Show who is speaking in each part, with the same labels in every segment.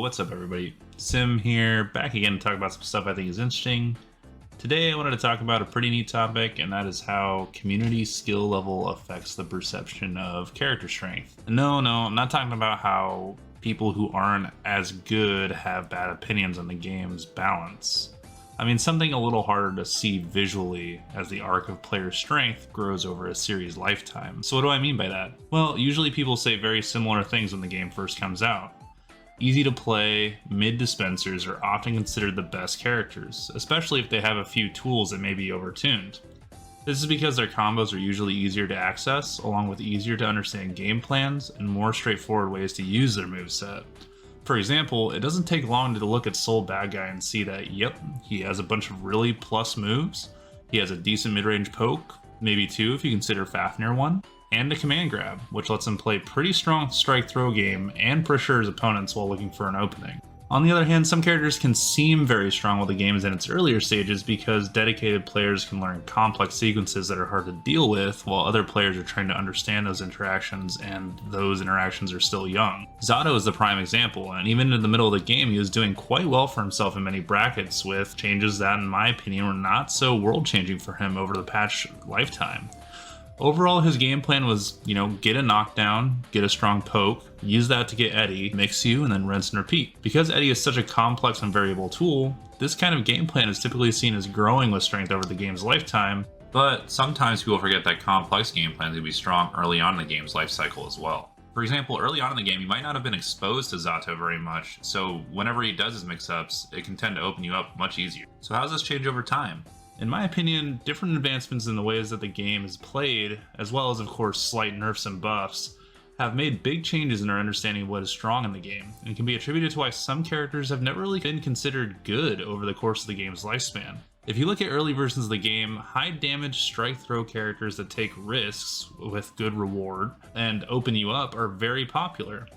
Speaker 1: what's up everybody? Sim here, back again to talk about some stuff I think is interesting. Today I wanted to talk about a pretty neat topic, and that is how community skill level affects the perception of character strength. No, I'm not talking about how people who aren't as good have bad opinions on the game's balance. I mean something a little harder to see visually as the arc of player strength grows over a series lifetime. So what do I mean by that? Well, usually people say very similar things when the game first comes out. Easy to play, mid-dispensers are often considered the best characters, especially if they have a few tools that may be overtuned. This is because their combos are usually easier to access, along with easier to understand game plans and more straightforward ways to use their moveset. For example, it doesn't take long to look at Soul Bad Guy and see that, yep, he has a bunch of really plus moves, he has a decent mid-range poke, maybe two if you consider Fafnir one, and a command grab, which lets him play pretty strong strike throw game and pressure his opponents while looking for an opening. On the other hand, some characters can seem very strong while the game is in its earlier stages because dedicated players can learn complex sequences that are hard to deal with, while other players are trying to understand those interactions, and those interactions are still young. Zato is the prime example, and even in the middle of the game he was doing quite well for himself in many brackets, with changes that in my opinion were not so world changing for him over the patch lifetime. Overall, his game plan was, get a knockdown, get a strong poke, use that to get Eddie, mix you, and then rinse and repeat. Because Eddie is such a complex and variable tool, this kind of game plan is typically seen as growing with strength over the game's lifetime, but sometimes people forget that complex game plans can be strong early on in the game's life cycle as well. For example, early on in the game, you might not have been exposed to Zato very much, so whenever he does his mix-ups, it can tend to open you up much easier. So how does this change over time? In my opinion, different advancements in the ways that the game is played, as well as of course slight nerfs and buffs, have made big changes in our understanding of what is strong in the game, and can be attributed to why some characters have never really been considered good over the course of the game's lifespan. If you look at early versions of the game, high damage strike throw characters that take risks with good reward and open you up are very popular.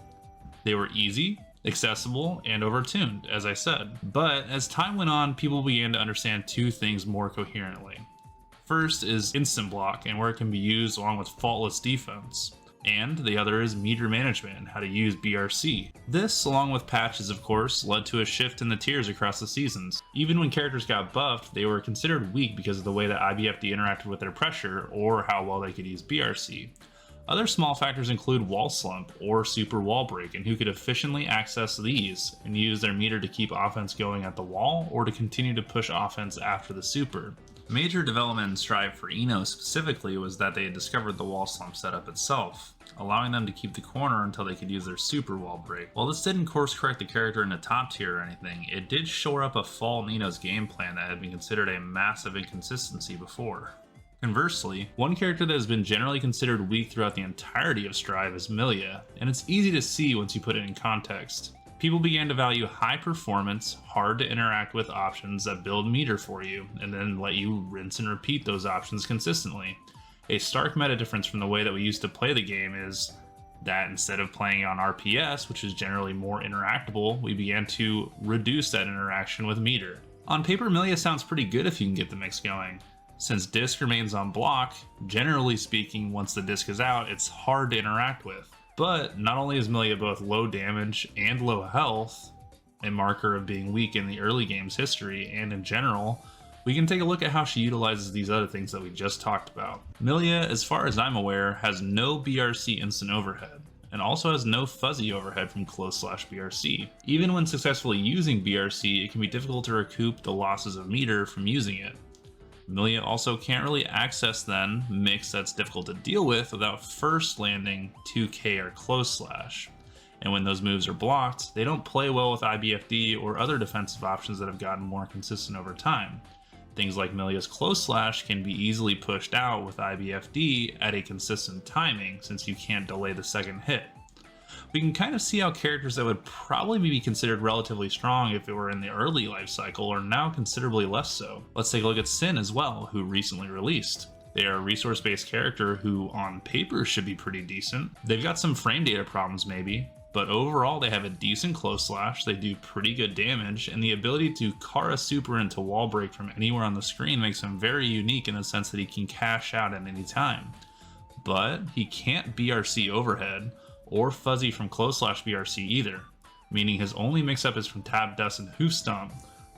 Speaker 1: They were easy, accessible, and overtuned, as I said. But as time went on, people began to understand two things more coherently. First is instant block and where it can be used along with faultless defense. And the other is meter management and how to use BRC. This, along with patches of course, led to a shift in the tiers across the seasons. Even when characters got buffed, they were considered weak because of the way that IBFD interacted with their pressure or how well they could use BRC. Other small factors include wall slump or super wall break, and who could efficiently access these and use their meter to keep offense going at the wall or to continue to push offense after the super. Major development in Strive for Eno specifically was that they had discovered the wall slump setup itself, allowing them to keep the corner until they could use their super wall break. While this didn't course correct the character in the top tier or anything, it did shore up a flaw in Eno's game plan that had been considered a massive inconsistency before. Conversely, one character that has been generally considered weak throughout the entirety of Strive is Milia, and it's easy to see once you put it in context. People began to value high performance, hard to interact with options that build meter for you, and then let you rinse and repeat those options consistently. A stark meta difference from the way that we used to play the game is that instead of playing on RPS, which is generally more interactable, we began to reduce that interaction with meter. On paper, Milia sounds pretty good if you can get the mix going. Since disc remains on block, generally speaking, once the disc is out, it's hard to interact with. But not only is Milia both low damage and low health, a marker of being weak in the early game's history and in general, we can take a look at how she utilizes these other things that we just talked about. Milia, as far as I'm aware, has no BRC instant overhead, and also has no fuzzy overhead from close/BRC. Even when successfully using BRC, it can be difficult to recoup the losses of meter from using it. Milia also can't really access then mix that's difficult to deal with without first landing 2K or close slash. And when those moves are blocked, they don't play well with IBFD or other defensive options that have gotten more consistent over time. Things like Milia's close slash can be easily pushed out with IBFD at a consistent timing since you can't delay the second hit. We can kind of see how characters that would probably be considered relatively strong if it were in the early life cycle are now considerably less so. Let's take a look at Sin as well, who recently released. They are a resource-based character who on paper should be pretty decent. They've got some frame data problems maybe, but overall they have a decent close slash, they do pretty good damage, and the ability to Kara super into wall break from anywhere on the screen makes him very unique in the sense that he can cash out at any time. But he can't BRC overhead, or fuzzy from close/BRC either. meaning his only mix-up is from Tab Dust and Hoof Stomp,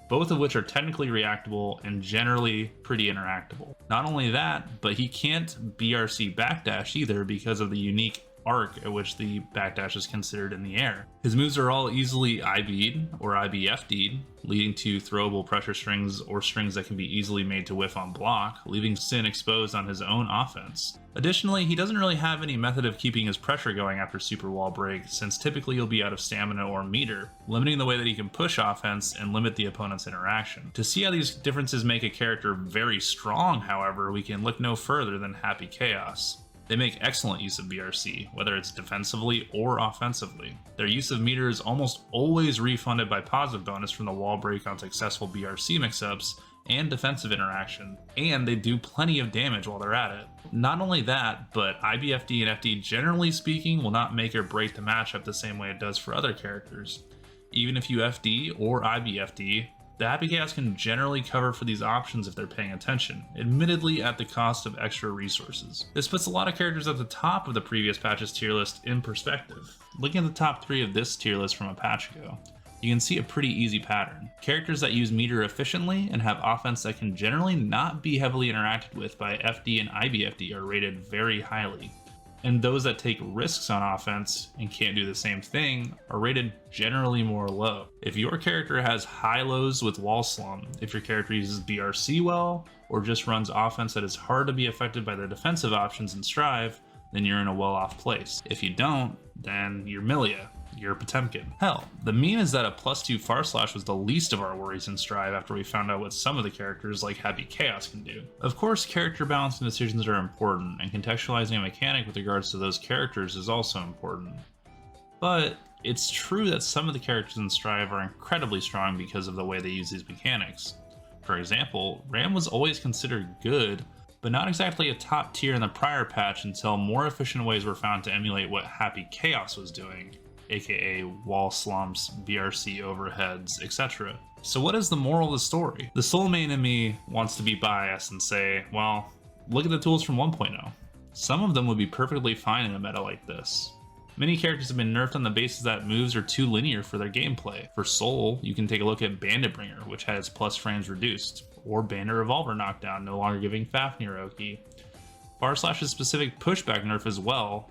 Speaker 1: both of which are technically reactable and generally pretty interactable. Not only that, but he can't BRC backdash either because of the unique arc at which the backdash is considered in the air. His moves are all easily IB'd or IBFD'd, leading to throwable pressure strings or strings that can be easily made to whiff on block, leaving Sin exposed on his own offense. Additionally, he doesn't really have any method of keeping his pressure going after super wall break, since typically he'll be out of stamina or meter, limiting the way that he can push offense and limit the opponent's interaction. To see how these differences make a character very strong, however, we can look no further than Happy Chaos. They make excellent use of BRC, whether it's defensively or offensively. Their use of meter is almost always refunded by positive bonus from the wall break on successful BRC mix-ups and defensive interaction, and they do plenty of damage while they're at it. Not only that, but IBFD and FD generally speaking will not make or break the matchup the same way it does for other characters. Even if you FD or IBFD, the Happy Chaos can generally cover for these options if they're paying attention, admittedly at the cost of extra resources. This puts a lot of characters at the top of the previous patch's tier list in perspective. Looking at the top 3 of this tier list from a patch ago, you can see a pretty easy pattern. Characters that use meter efficiently and have offense that can generally not be heavily interacted with by FD and IBFD are rated very highly. And those that take risks on offense and can't do the same thing are rated generally more low. If your character has high lows with wall slum, if your character uses BRC well, or just runs offense that is hard to be affected by the defensive options in Strive, then you're in a well-off place. If you don't, then you're Milia. You're Potemkin. Hell, the meme is that a +2 Far Slash was the least of our worries in Strive after we found out what some of the characters like Happy Chaos can do. Of course, character balance and decisions are important, and contextualizing a mechanic with regards to those characters is also important. But it's true that some of the characters in Strive are incredibly strong because of the way they use these mechanics. For example, Ram was always considered good, but not exactly a top tier in the prior patch until more efficient ways were found to emulate what Happy Chaos was doing, aka wall slumps, BRC overheads, etc. So what is the moral of the story? The soul main in me wants to be biased and say, well, look at the tools from 1.0. Some of them would be perfectly fine in a meta like this. Many characters have been nerfed on the basis that moves are too linear for their gameplay. For Soul, you can take a look at Bandit Bringer, which had its plus frames reduced, or Bandit Revolver knockdown, no longer giving Fafnir Oki. Far Slash's specific pushback nerf as well,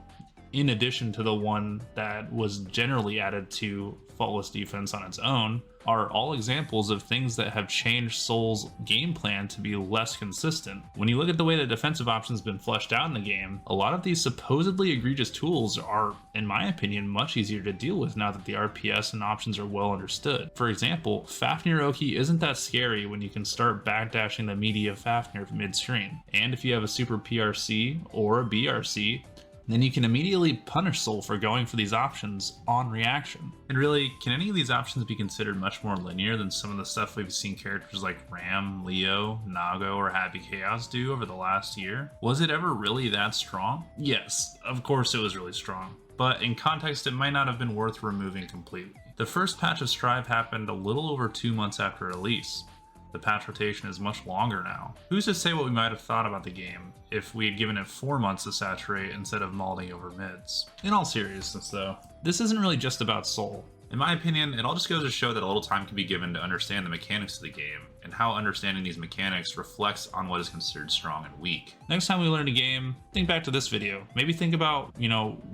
Speaker 1: in addition to the one that was generally added to Faultless Defense on its own, are all examples of things that have changed Soul's game plan to be less consistent. When you look at the way the defensive options have been fleshed out in the game, a lot of these supposedly egregious tools are, in my opinion, much easier to deal with now that the RPS and options are well understood. For example, Fafnir Oki isn't that scary when you can start backdashing the meaty of Fafnir mid-screen. And if you have a super PRC or a BRC, then you can immediately punish Soul for going for these options on reaction. And really, can any of these options be considered much more linear than some of the stuff we've seen characters like Ram, Leo, Nago, or Happy Chaos do over the last year? Was it ever really that strong? Yes, of course it was really strong, but in context it might not have been worth removing completely. The first patch of Strive happened a little over 2 months after release. The patch rotation is much longer now. Who's to say what we might have thought about the game if we had given it 4 months to saturate instead of malding over mids? In all seriousness though, this isn't really just about Soul. In my opinion, it all just goes to show that a little time can be given to understand the mechanics of the game, and how understanding these mechanics reflects on what is considered strong and weak. Next time we learn a game, think back to this video. Maybe think about,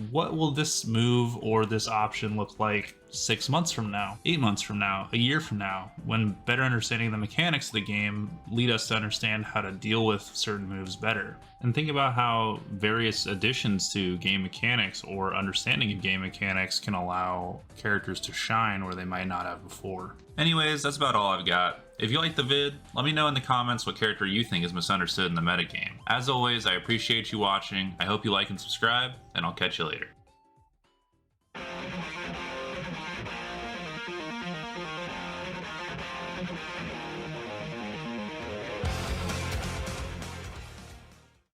Speaker 1: what will this move or this option look like 6 months from now, 8 months from now, a year from now, when better understanding the mechanics of the game lead us to understand how to deal with certain moves better. And think about how various additions to game mechanics or understanding of game mechanics can allow characters to shine where they might not have before. Anyways, that's about all I've got. If you liked the vid, let me know in the comments what character you think is misunderstood in the metagame. As always, I appreciate you watching, I hope you like and subscribe, and I'll catch you later.